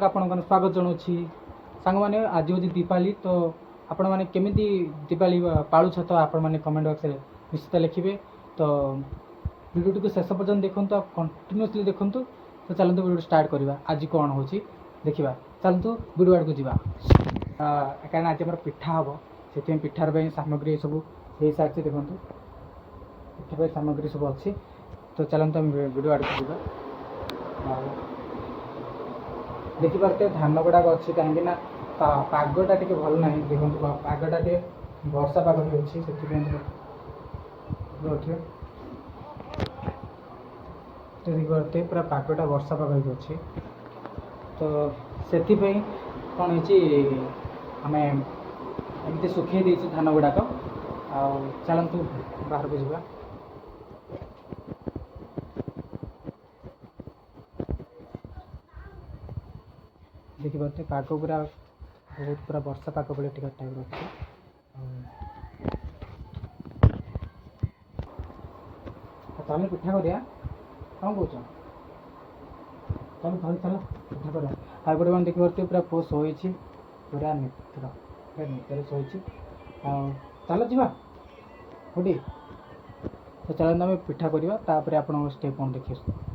channel आपन स्वागत जनाऊँगी सांग मैंने आज हूँ दीपावली तो आपण मैंने केमी दीपावली पालुछ तो आपण मैंने कमेंट बॉक्स में निश्चित लिखे तो वीडियो टी शेष पर्यटन देखूँ कंटिन्यूअसली देखूँ तो चलते वीडियो स्टार्ट करवा आज कौन हो देखा चलतु वीडियो आड़ को जावा कारण आज आम पिठा हम से पिठार सामग्री सब हो सारी देखूँ पिठा सामग्री सब अच्छी तो चलते आम वीडियो आड़ को जावा देखिपे धान गुड़ाक अच्छी कहीं पागटा टे भल ना देखो पागटा टे वर्षा पाग भी अच्छी से देखिए पूरा पागटा वर्षा पाग भी अच्छी तो से कौन आम एमती सुखे देती धान गुड़ाक आ चलतु बाहर को जावा देखिए पाग पूरा बहुत पूरा वर्षा पाग भाई टिका टाइप अच्छे तमें पिठा करिया कौन कौच तुम धरी चल पिठा कर आगे मैंने देखिए पूरा पुओ शोची पूरा निद्र पूरा निद्र शोची चल जा कौटी तो चलते आम पिठा करवा आप स्टेप कौन देखिए